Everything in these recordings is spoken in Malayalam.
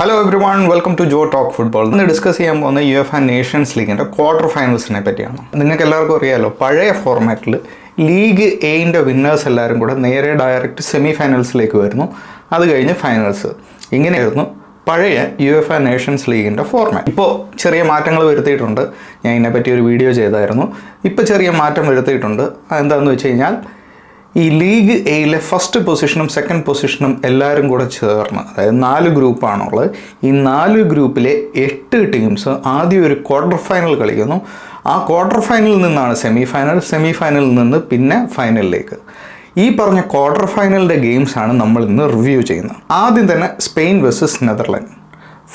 Hello everyone, welcome to Jo talk football. ഇന്ന് ഡിസ്കസ് ചെയ്യാൻ പോകുന്ന UEFA നേഷൻസ് ലീഗിൻ്റെ ക്വാർട്ടർ ഫൈനൽസിനെ പറ്റിയാണ്. നിങ്ങൾക്ക് എല്ലാവർക്കും അറിയാമല്ലോ, പഴയ ഫോർമാറ്റിൽ ലീഗ് എയിൻ്റെ വിന്നേഴ്സ് എല്ലാവരും കൂടെ നേരെ ഡയറക്റ്റ് സെമി ഫൈനൽസിലേക്ക് വരുന്നു. അത് കഴിഞ്ഞ് ഫൈനൽസ്. ഇങ്ങനെയായിരുന്നു പഴയ UEFA നേഷൻസ് ലീഗിൻ്റെ ഫോർമാറ്റ്. ഇപ്പോൾ ചെറിയ മാറ്റങ്ങൾ വരുത്തിയിട്ടുണ്ട്. ഞാൻ ഇതിനെപ്പറ്റി ഒരു വീഡിയോ ചെയ്തായിരുന്നു. ഇപ്പോൾ ചെറിയ മാറ്റം വരുത്തിയിട്ടുണ്ട്. അതെന്താണെന്ന് വെച്ച് കഴിഞ്ഞാൽ, ഈ ലീഗ് എയിലെ ഫസ്റ്റ് പൊസിഷനും സെക്കൻഡ് പൊസിഷനും എല്ലാവരും കൂടെ ചേർന്ന്, അതായത് 4 ഗ്രൂപ്പാണുള്ളത്. ഈ 4 ഗ്രൂപ്പിലെ 8 ടീംസ് ആദ്യം ഒരു ക്വാർട്ടർ ഫൈനൽ കളിക്കുന്നു. ആ ക്വാർട്ടർ ഫൈനലിൽ നിന്നാണ് സെമി ഫൈനലിൽ നിന്ന് പിന്നെ ഫൈനലിലേക്ക്. ഈ പറഞ്ഞ ക്വാർട്ടർ ഫൈനലിൻ്റെ ഗെയിംസാണ് നമ്മൾ ഇന്ന് റിവ്യൂ ചെയ്യുന്നത്. ആദ്യം തന്നെ Spain versus Netherland.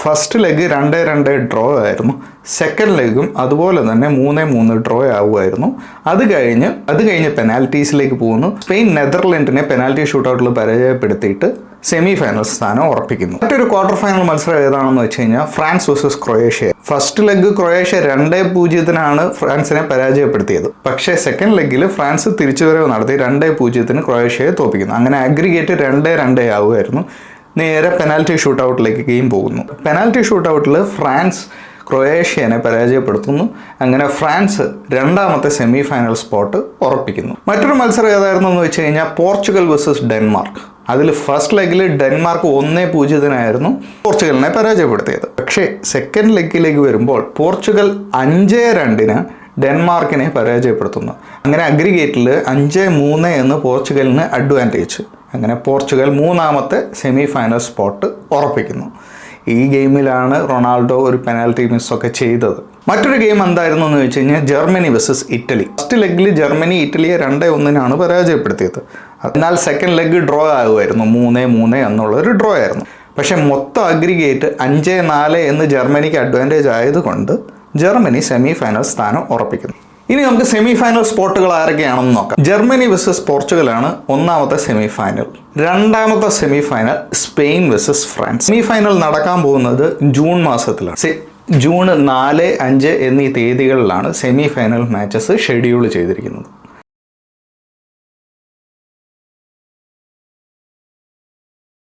First leg 2-2 draw ആയിരുന്നു. സെക്കൻഡ് ലെഗും അതുപോലെ തന്നെ 3-3 ഡ്രോ ആവുമായിരുന്നു. അത് കഴിഞ്ഞ് പെനാൽറ്റീസിലേക്ക് പോകുന്നു. സ്പെയിൻ നെതർലൻഡിനെ പെനാൽറ്റി ഷൂട്ടൗട്ടിൽ പരാജയപ്പെടുത്തിയിട്ട് സെമി ഫൈനൽ സ്ഥാനം ഉറപ്പിക്കുന്നു. മറ്റൊരു ക്വാർട്ടർ ഫൈനൽ മത്സരം ഏതാണെന്ന് വെച്ച് കഴിഞ്ഞാൽ France versus Croatia. First leg Croatia 2-0 ഫ്രാൻസിനെ പരാജയപ്പെടുത്തിയത്. പക്ഷേ സെക്കൻഡ് ലെഗിൽ ഫ്രാൻസ് തിരിച്ചുവരവ് നടത്തി 2-0 ക്രൊയേഷ്യയെ തോൽപ്പിക്കുന്നു. അങ്ങനെ അഗ്രിഗേറ്റ് 2-2 ആവുമായിരുന്നു. നേരെ പെനാൽറ്റി ഷൂട്ടൗട്ടിലേക്ക് ഗെയിം പോകുന്നു. പെനാൽറ്റി ഷൂട്ടൗട്ടിൽ ഫ്രാൻസ് ക്രൊയേഷ്യനെ പരാജയപ്പെടുത്തുന്നു. അങ്ങനെ ഫ്രാൻസ് രണ്ടാമത്തെ സെമി ഫൈനൽ സ്പോട്ട് ഉറപ്പിക്കുന്നു. മറ്റൊരു മത്സരം ഏതായിരുന്നു എന്ന് വെച്ച് കഴിഞ്ഞാൽ പോർച്ചുഗൽ വേഴ്സസ് ഡെൻമാർക്ക്. അതിൽ ഫസ്റ്റ് ലെഗിൽ ഡെൻമാർക്ക് 1-0 പോർച്ചുഗലിനെ പരാജയപ്പെടുത്തിയത്. പക്ഷേ സെക്കൻഡ് ലെഗിലേക്ക് വരുമ്പോൾ പോർച്ചുഗൽ 5-2 ഡെൻമാർക്കിനെ പരാജയപ്പെടുത്തുന്നു. അങ്ങനെ അഗ്രിഗേറ്റിൽ 5-3 എന്ന് പോർച്ചുഗലിന് അഡ്വാൻറ്റേജ്. അങ്ങനെ പോർച്ചുഗൽ മൂന്നാമത്തെ സെമി ഫൈനൽ സ്പോട്ട് ഉറപ്പിക്കുന്നു. ഈ ഗെയിമിലാണ് റൊണാൾഡോ ഒരു പെനാൽറ്റി മിസ്സൊക്കെ ചെയ്തത്. മറ്റൊരു ഗെയിം എന്തായിരുന്നു എന്ന് വെച്ച് കഴിഞ്ഞാൽ ജർമ്മനി വേഴ്സസ് ഇറ്റലി. ഫസ്റ്റ് ലെഗിൽ ജർമ്മനി ഇറ്റലിയെ 2-1 പരാജയപ്പെടുത്തിയത്. എന്നാൽ സെക്കൻഡ് ലെഗ് ഡ്രോ ആകുമായിരുന്നു. 3-3 എന്നുള്ളൊരു ഡ്രോ ആയിരുന്നു. പക്ഷേ മൊത്തം അഗ്രിഗേറ്റ് 5-4 എന്ന് ജർമ്മനിക്ക് അഡ്വാൻറ്റേജ് ആയതുകൊണ്ട് ജർമ്മനി സെമി ഫൈനൽ സ്ഥാനം ഉറപ്പിക്കുന്നു. ഇനി നമുക്ക് സെമി ഫൈനൽ സ്പോട്ടുകൾ ആരൊക്കെയാണെന്ന് നോക്കാം. ജർമ്മനി വേഴ്സസ് പോർച്ചുഗലാണ് ഒന്നാമത്തെ സെമി ഫൈനൽ. രണ്ടാമത്തെ semi final Spain versus France. Semi final നടക്കാൻ പോകുന്നത് ജൂൺ മാസത്തിലാണ്. ജൂൺ 4, 5 എന്നീ തീയതികളിലാണ് സെമി ഫൈനൽ മാച്ചസ് ഷെഡ്യൂൾ ചെയ്തിരിക്കുന്നത്.